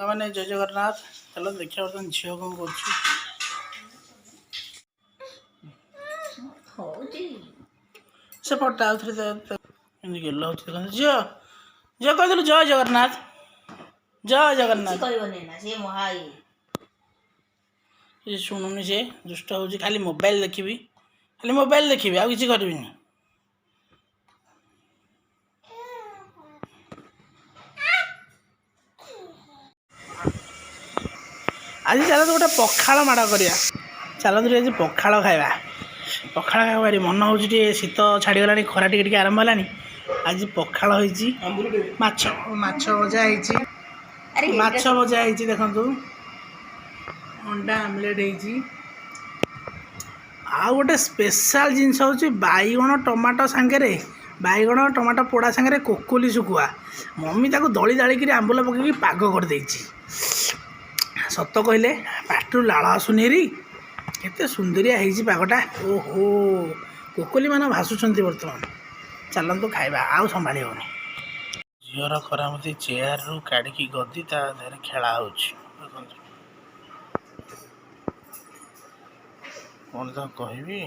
मैंने जय जगन्नाथ। चलो देखिए बर्तमान झील कौन कर पटा झील झील कह जय जगन्नाथ जय जगन्नाथ ये शुणुनि से दुष्ट हो खाली मोबाइल देखी आ किसी करी आज चल तो गोटे पखाड़ माड़ करिया चलतु आज पखाड़ खाइबा पखाड़ खाइबा भारी मन हो शीत छाड़गला खरा टे आरंभ है आज पखाड़ होती माछ माछ भजा माछ भजा देखु अंडा आमलेट होती आ गोटे स्पेशल जिनस हूँ बैगण टमाटो सांगे बैगण टमाटो पोड़ा सांगे कोकोली शुखुआ मम्मी ताको दली दाड़ी आंबुल पकई पाग कर सत कहले पाटू लाल आसुनि केते सुंदरिया है पागटा ओहो कोकोली मान भाषुंट बर्तमान चलतु खाइबा आउ संभाली होनी झीर करामती चेयर रु काढ़ी गदी ता देहरे खेला हो कौन तो कहबी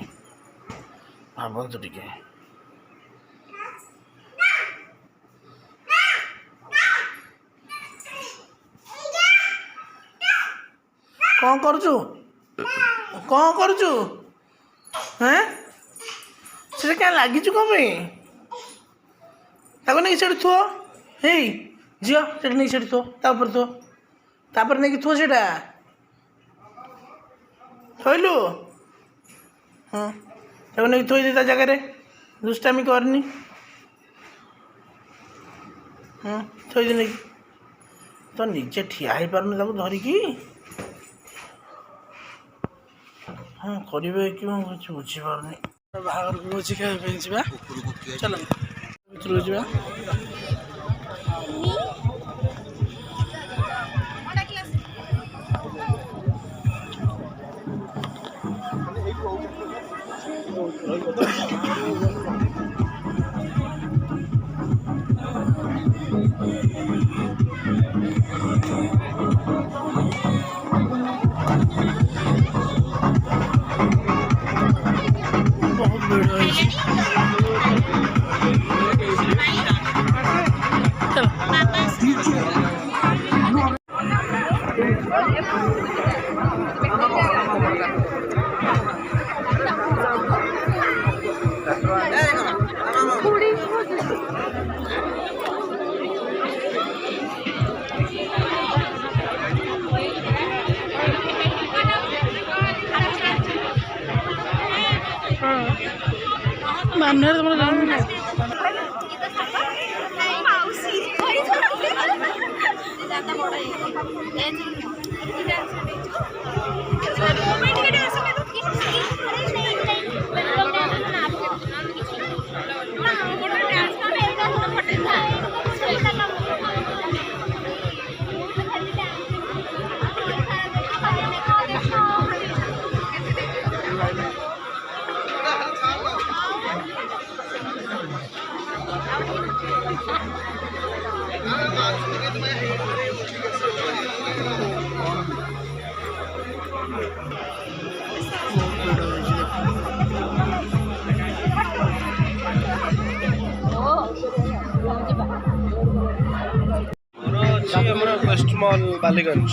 भावतु टे कौन करुचु कौन करुचु हैं से क्या लगी कौन ताको नहीं से थो हे झील से नहीं से थो तापर नहीं थो से थोलु हाँ ताको नहीं थोई दे जगह दुष्टामी करनी हाँ थोई दे नहीं तो निजे ठिया हो पार धरिकी हाँ करेंगे कि कुछ बुझीपारे बाहर भोजी खाई जा चल भर जा मानने तुम वेस्ट मॉल बालीगंज